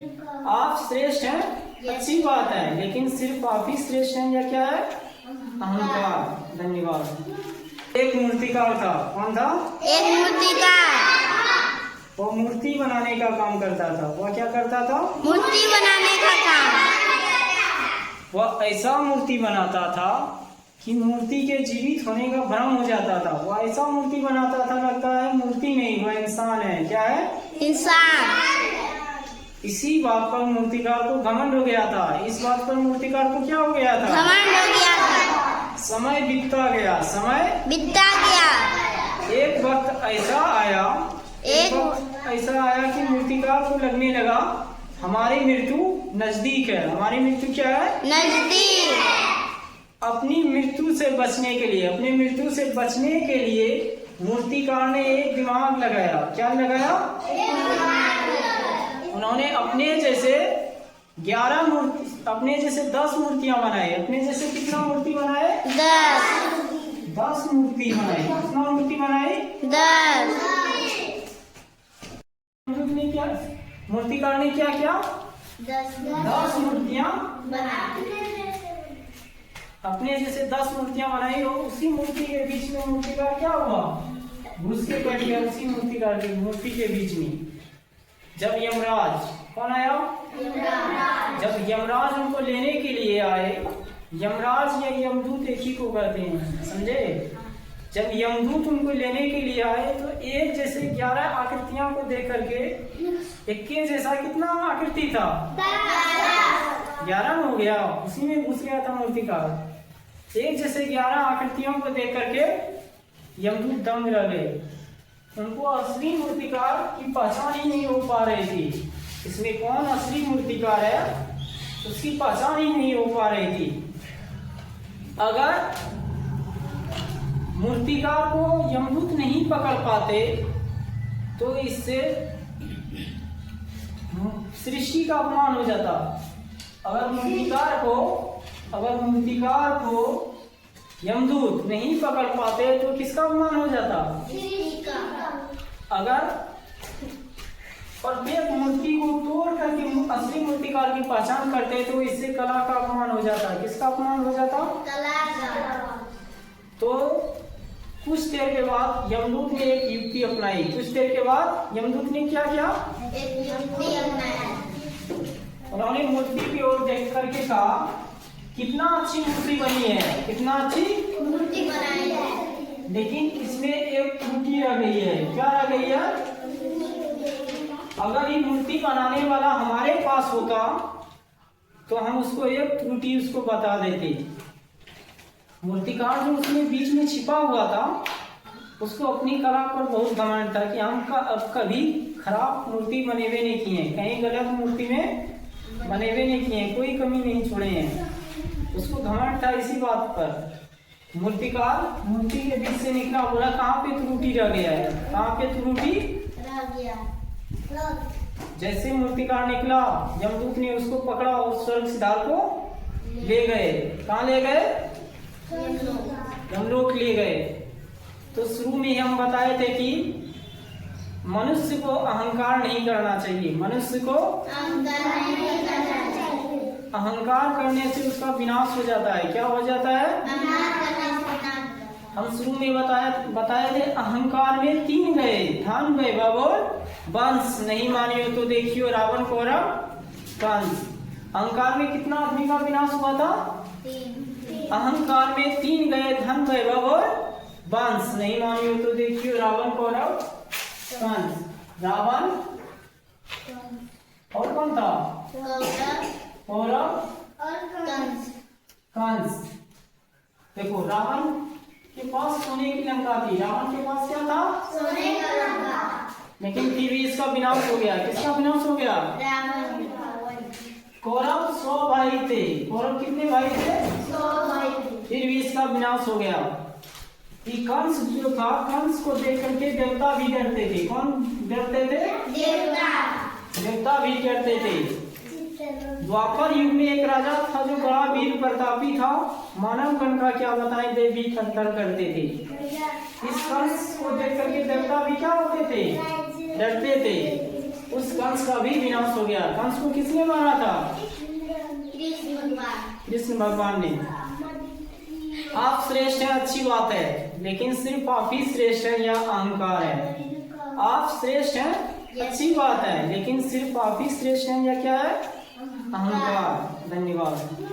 आप श्रेष्ठ हैं, अच्छी बात है, लेकिन सिर्फ आप ही श्रेष्ठ हैं या क्या है? अहंकार। धन्यवाद। एक मूर्तिकार था। कौन था? एक मूर्तिकार। वो मूर्ति बनाने का काम करता था। वह क्या करता था? मूर्ति बनाने का काम। वह ऐसा मूर्ति बनाता था कि मूर्ति के जीवित होने का भ्रम हो जाता था। वह ऐसा मूर्ति बनाता था, लगता है मूर्ति नहीं, वह इंसान है। क्या है? इंसान। इसी बात पर मूर्तिकार को घमंड हो गया था। इस बात पर मूर्तिकार को क्या हो गया था? घमंड हो गया था। समय बीतता गया। समय बीतता गया। एक वक्त ऐसा आया कि मूर्तिकार को लगने लगा हमारी मृत्यु नजदीक है। हमारी मृत्यु क्या है? नजदीक। अपनी मृत्यु से बचने के लिए मूर्तिकार ने एक दिमाग लगाया। क्या लगाया? उन्होंने अपने जैसे 10 मूर्तियां बनाई। अपने जैसे कितना मूर्ति बनाए? 10 मूर्ति बनाई। कितना मूर्ति बनाई? 10। मूर्तिकार ने क्या किया? 10 मूर्तियां बनाई। अपने जैसे 10 मूर्तियां बनाई। और उसी मूर्ति के बीच में मूर्तिकार क्या हुआ? घुस के बैठ गया उसी मूर्तिकार की मूर्ति के बीच में। जब यमराज, कौन आया? जब यमराज उनको लेने के लिए आए, यमराज या यमदूत एक ही को कहते हैं, समझे? जब यमदूत उनको लेने के लिए आए तो एक जैसे 11 आकृतियां को देख करके एक के जैसा कितना आकृति था? 11 हो गया। उसी में घुस गया था मूर्तिकार। एक जैसे 11 आकृतियों को देख करके यमदूत दंग रह गए। उनको असली मूर्तिकार की पहचान ही नहीं हो पा रही थी। इसमें कौन असली मूर्तिकार है उसकी पहचान ही नहीं हो पा रही थी। अगर मूर्तिकार को यमदूत नहीं पकड़ पाते तो इससे सृष्टि का अपमान हो जाता। अगर मूर्तिकार को यमदूत नहीं पकड़ पाते तो किसका अपमान हो जाता? अगर प्रत्येक मूर्ति को तोड़ करके असली मूर्तिकार की पहचान करते तो इससे कला का अपमान हो जाता। किसका अपमान हो जाता? कला का। तो कुछ देर के बाद यमदूत ने एक युक्ति अपनाई। कुछ देर के बाद यमदूत ने क्या किया? एक युक्ति अपनाया। उन्होंने मूर्ति की ओर देख करके कहा कितना अच्छी मूर्ति बनी है, कितना अच्छी मूर्ति बनाई है, लेकिन इसमें एक त्रुटि रह गई है। क्या रह गई है? अगर ये मूर्ति बनाने वाला हमारे पास होता तो हम उसको एक त्रुटि उसको बता देते। मूर्तिकार जो उसमें बीच में छिपा हुआ था उसको अपनी कला पर बहुत घमंड था कि हम अब कभी खराब मूर्ति बने हुए नहीं किए, कहीं गलत मूर्ति में बने हुए नहीं किए, कोई कमी नहीं छोड़े हैं। उसको घमंड था इसी बात पर। मूर्तिकार मूर्ति के बीच से निकला, बोला कहाँ पे त्रुटि रह गया है, कहाँ पे त्रुटि रह गया। जैसे मूर्तिकार निकला यमदूत ने उसको पकड़ा और स्वर्ग सिधार को ले गए। कहाँ ले गए? यमलोक ले गए। तो शुरू में हम बताए थे कि मनुष्य को अहंकार नहीं करना चाहिए। मनुष्य को अहंकार करने से उसका विनाश हो जाता है। क्या हो जाता है? हम शुरू में बताए थे अहंकार में 3 गए, धन वैभव और वंश। नहीं मानियो तो देखियो रावण कौरव कंस। अहंकार में कितना आदमी का विनाश हुआ था? 3। अहंकार में 3 गए, धन वैभव और वंश। नहीं मानियो तो देखियो रावण कौरव कंस। रावण और कौन था? कौरव और कंस। देखो रावण के पास सोने की लंका थी। रावण के पास क्या था? सोने का लंका। लेकिन फिर भी इसका विनाश हो गया। किसका विनाश हो गया? कौरव 100 भाई थे। कौरव कितने भाई थे? 100 भाई। फिर भी इसका विनाश हो गया। कंस जो था, कंस को देख करके देवता भी डरते थे। कौन डरते थे? देवता भी डरते थे। द्वापर युग में एक राजा था जो बड़ा वीर प्रतापी था। मानव गण का क्या बताएं, देवी थर करते थे। इस कंस को देख करके देवता भी क्या होते थे? डरते थे। उस कंस का भी विनाश हो गया। कंस को किसने मारा था? कृष्ण भगवान। कृष्ण भगवान ने। आप श्रेष्ठ हैं, अच्छी बात है, लेकिन सिर्फ आप ही श्रेष्ठ हैं या अहंकार है? आप श्रेष्ठ हैं, अच्छी बात है, लेकिन सिर्फ आप ही श्रेष्ठ हैं या क्या है? अहंकार। धन्यवाद।